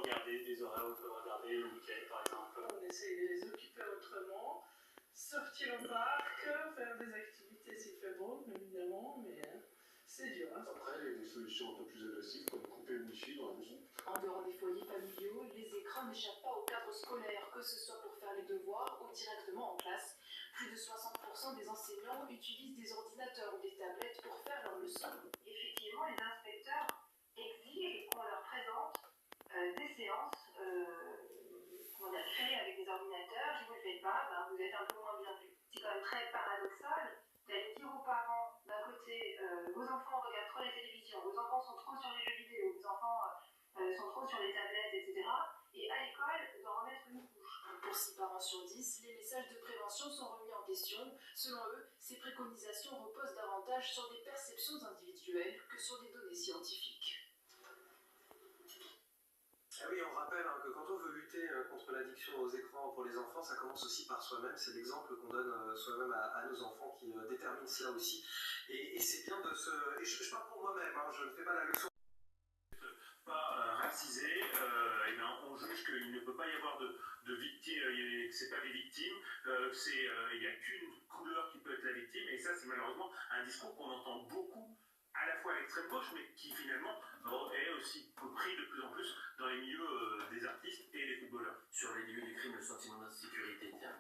regarder des horaires où ils peuvent regarder le week-end, par exemple. On essaye de les occuper autrement, sortir au parc, faire des activités s'il fait beau, évidemment, mais c'est dur. Hein. Après, il y a des solutions un peu plus agressives, comme couper le wifi dans la maison. En dehors des foyers familiaux, les écrans n'échappent pas au cadre scolaire, que ce soit pour faire les devoirs ou directement en classe. Plus de 60% des enseignants utilisent des ordinateurs ou des tablettes pour faire leurs leçons. Effectivement, les inspecteurs exigent qu'on leur présente des séances créées avec des ordinateurs. Si vous ne le faites pas, vous êtes un peu moins bien vu. C'est quand même très paradoxal d'aller dire aux parents, d'un côté, vos enfants regardent trop la télévision, vos enfants sont trop sur les jeux vidéo, vos enfants sont trop sur les tablettes, etc. Et à l'école, d'en remettre une couche. Pour 6 parents sur 10, les messages de prévention sont remis en question. Selon eux, ces préconisations reposent davantage sur des perceptions individuelles que sur des données scientifiques. Ah oui, on rappelle que quand on veut lutter contre l'addiction aux écrans pour les enfants, ça commence aussi par soi-même. C'est l'exemple qu'on donne soi-même à nos enfants qui détermine cela aussi. Et c'est bien de se... Et je parle pour moi-même, je ne fais pas la leçon. Pas racisé, on juge qu'il ne peut pas y avoir de victimes, que ce n'est pas des victimes, il n'y a qu'une couleur qui peut être la victime, et ça c'est malheureusement un discours qu'on entend beaucoup à la fois à l'extrême gauche, mais qui finalement est aussi pris de plus en plus dans les milieux des artistes et des footballeurs. Sur les lieux du crime, le sentiment d'insécurité, tiens.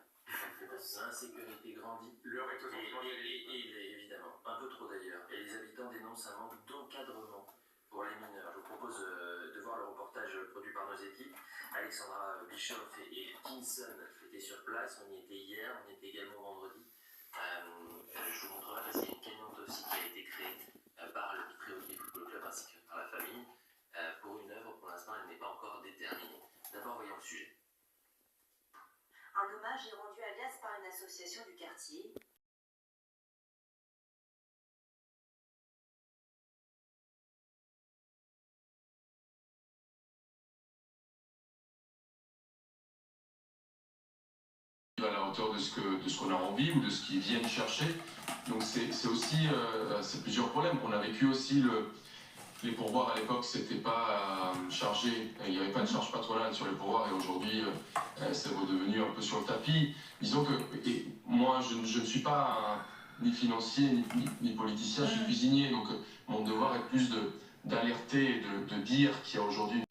L'insécurité grandit. L'heure est aux enfants. Et évidemment, un peu trop d'ailleurs. Et les habitants dénoncent un manque d'encadrement pour les mineurs. Je vous propose de voir le reportage produit par nos équipes. Alexandra Bischoff et Kinson étaient sur place. On y était hier, on y était également vendredi. Je vous montrerai parce qu'il y a une cagnotte aussi qui a été créée par le Pitré Football Club ainsi que par la famille pour une œuvre. Pour l'instant, elle n'est pas encore déterminée. D'abord, voyons le sujet. Un hommage est rendu à Lias par une association du quartier. À la hauteur de ce qu'on a envie ou de ce qu'ils viennent chercher. Donc c'est aussi c'est plusieurs problèmes. On a vécu aussi les pourboires à l'époque, c'était pas chargé, il n'y avait pas de charge patronale sur les pourboires et aujourd'hui c'est redevenu un peu sur le tapis. Disons que moi je ne suis pas ni financier ni politicien, je suis cuisinier, donc mon devoir est plus d'alerter et de dire qu'il y a aujourd'hui